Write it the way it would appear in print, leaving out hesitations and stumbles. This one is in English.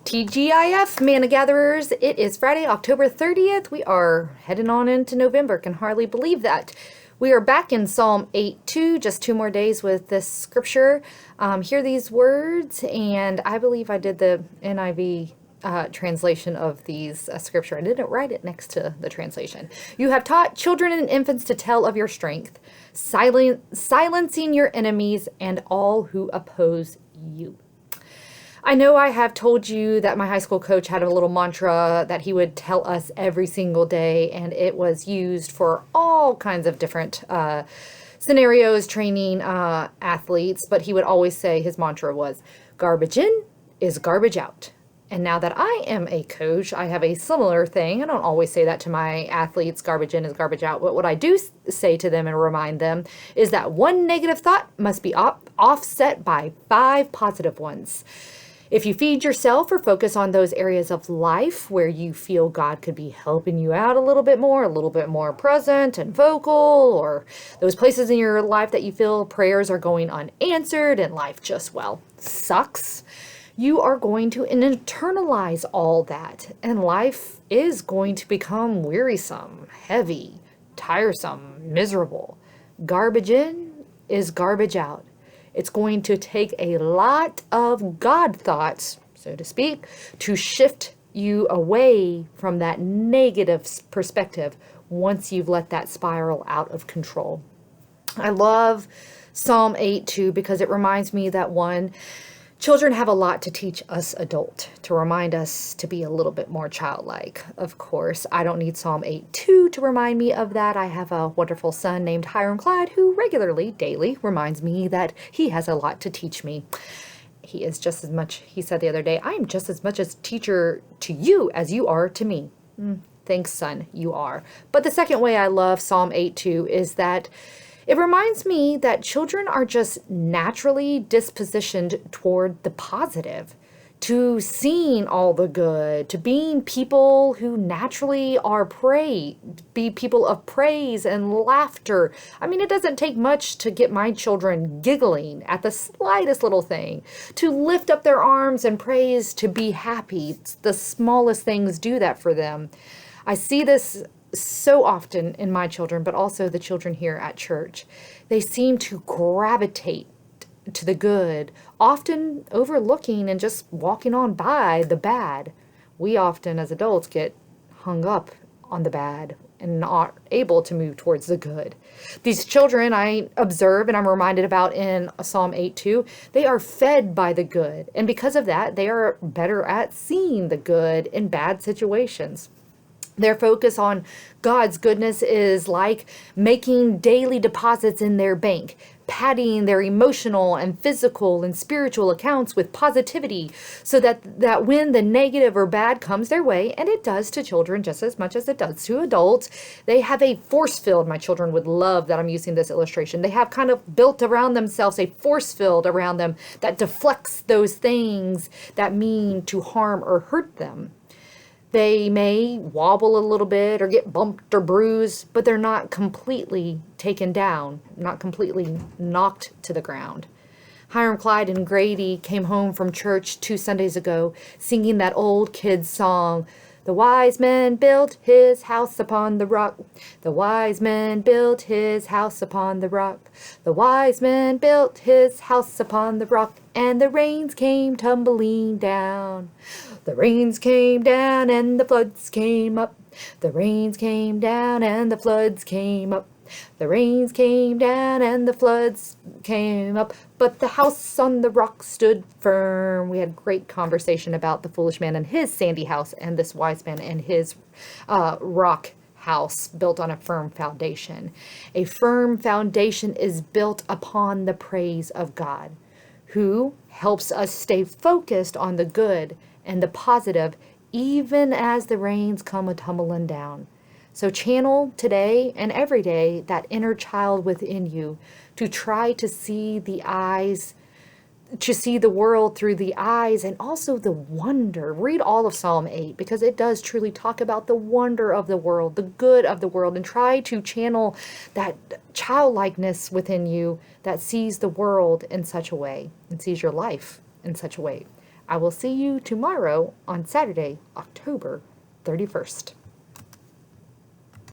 TGIF, Manna Gatherers. It is Friday, October 30th. We are heading on into November. Can hardly believe that. We are back in Psalm 8:2, just 2 more days with this scripture. Hear these words, and I believe I did the NIV translation of these scripture. I didn't write it next to the translation. You have taught children and infants to tell of your strength, silencing your enemies and all who oppose you. I know I have told you that my high school coach had a little mantra that he would tell us every single day, and it was used for all kinds of different scenarios, training athletes, but he would always say his mantra was, garbage in is garbage out. And now that I am a coach, I have a similar thing. I don't always say that to my athletes, garbage in is garbage out. But what I do say to them and remind them is that one negative thought must be offset by 5 positive ones. If you feed yourself or focus on those areas of life where you feel God could be helping you out a little bit more present and vocal, or those places in your life that you feel prayers are going unanswered and life just, well, sucks, you are going to internalize all that, and life is going to become wearisome, heavy, tiresome, miserable. Garbage in is garbage out. It's going to take a lot of God thoughts, so to speak, to shift you away from that negative perspective once you've let that spiral out of control. I love Psalm 8:2 because it reminds me that, one, children have a lot to teach us adult, to remind us to be a little bit more childlike. Of course, I don't need Psalm 8:2 to remind me of that. I have a wonderful son named Hiram Clyde who regularly, daily, reminds me that he has a lot to teach me. He is just as much, he said the other day, I am just as much a teacher to you as you are to me. Thanks, son, you are. But the second way I love Psalm 8:2 is that it reminds me that children are just naturally dispositioned toward the positive, to seeing all the good, to being people who naturally are be people of praise and laughter. I mean, it doesn't take much to get my children giggling at the slightest little thing, to lift up their arms and praise, to be happy. The smallest things do that for them. I see this so often in my children, but also the children here at church. They seem to gravitate to the good, often overlooking and just walking on by the bad. We often, as adults, get hung up on the bad and not able to move towards the good. These children I observe and I'm reminded about in Psalm 8:2, they are fed by the good. And because of that, they are better at seeing the good in bad situations. Their focus on God's goodness is like making daily deposits in their bank, padding their emotional and physical and spiritual accounts with positivity so that when the negative or bad comes their way, and it does to children just as much as it does to adults, they have a force field. My children would love that I'm using this illustration. They have kind of built around themselves a force field around them that deflects those things that mean to harm or hurt them. They may wobble a little bit or get bumped or bruised, but they're not completely taken down, not completely knocked to the ground. Hiram Clyde and Grady came home from church 2 Sundays ago singing that old kid's song, "The wise man built his house upon the rock. The wise man built his house upon the rock. The wise man built his house upon the rock, and the rains came tumbling down. The rains came down and the floods came up. The rains came down and the floods came up. The rains came down and the floods came up, but the house on the rock stood firm." We had great conversation about the foolish man and his sandy house, and this wise man and his rock house built on a firm foundation. A firm foundation is built upon the praise of God, who helps us stay focused on the good and the positive, even as the rains come a-tumbling down. So channel today and every day that inner child within you to try to see the world through the eyes and also the wonder. Read all of Psalm 8 because it does truly talk about the wonder of the world, the good of the world, and try to channel that childlikeness within you that sees the world in such a way and sees your life in such a way. I will see you tomorrow on Saturday, October 31st.